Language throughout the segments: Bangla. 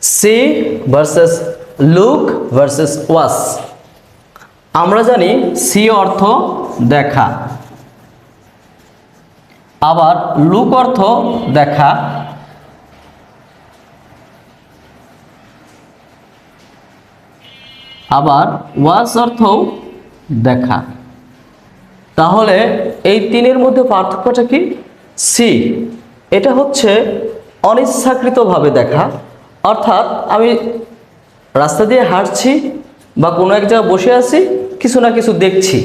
C versus look versus watch. আমরা জানি সি অর্থ দেখা, আবার লুক অর্থ দেখা, আবার ওয়াচ অর্থও দেখা। তাহলে এই তিনের মধ্যে পার্থক্যটা কি? সি এটা হচ্ছে অনিচ্ছাকৃতভাবে দেখা, অর্থাৎ আমি রাস্তা দিয়ে হাঁটছি বা কোনো এক জায়গায় বসে আছি, কিছু না কিছু দেখছি,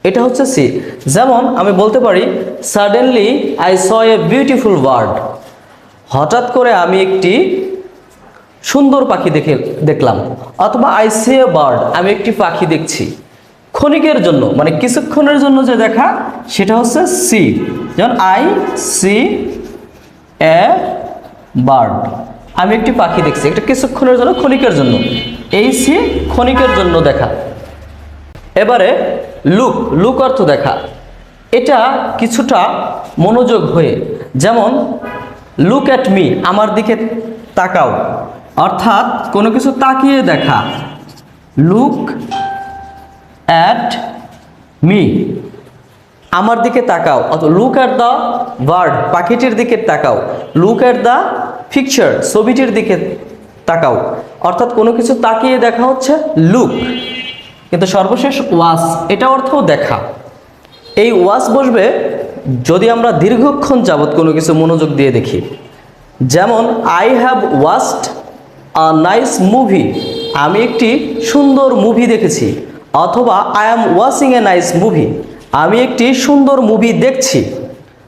এটা হচ্ছে সি। যেমন আমি বলতে পারি suddenly I saw a beautiful bird, হঠাৎ করে আমি একটি সুন্দর পাখি দেখলাম। অথবা আই সি এ বার্ড, আমি একটি পাখি দেখছি। ক্ষণিকের জন্য মানে কিছুক্ষণের জন্য যে দেখা, সেটা হচ্ছে সি। যেমন আই সি এ বার্ড, আমি একটি পাখি দেখছি, এটা কিছুক্ষণের জন্য, ক্ষণিকের জন্য। এই সি ক্ষণিকের জন্য দেখা। এবারে লুক, লুক অর্থ দেখা, এটা কিছুটা মনোযোগ হয়ে, যেমন লুক অ্যাট মি, আমার দিকে তাকাও, অর্থাৎ কোনো কিছু তাকিয়ে দেখা। লুক অ্যাট মি, আমার দিকে তাকাও। অথবা লুক অ্যাট দ্য বার্ড, পাখিটির দিকে তাকাও। লুক অ্যাট দ্য পিকচার, ছবিটির দিকে তাকাও। অর্থাৎ কোনো কিছু তাকিয়ে দেখা হচ্ছে লুক। কিন্তু সর্বশেষ ওয়াচ, এটা অর্থও দেখা। এই ওয়াচ বসবে যদি আমরা দীর্ঘক্ষণ যাবৎ কোনো কিছু মনোযোগ দিয়ে দেখি। যেমন I have watched a nice movie, আমি একটি সুন্দর মুভি দেখেছি। অথবা I am watching a nice movie, আমি একটি সুন্দর মুভি দেখছি।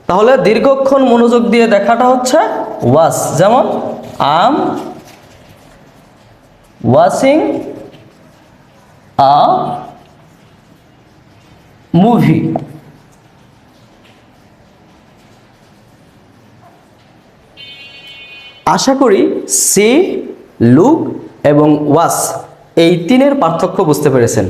তাহলে দীর্ঘক্ষণ মনোযোগ দিয়ে দেখাটা হচ্ছে ওয়াচ। যেমন I am watching a movie. আশা করি সি, লুক এবং ওয়াচ এই তিনের পার্থক্য বুঝতে পেরেছেন।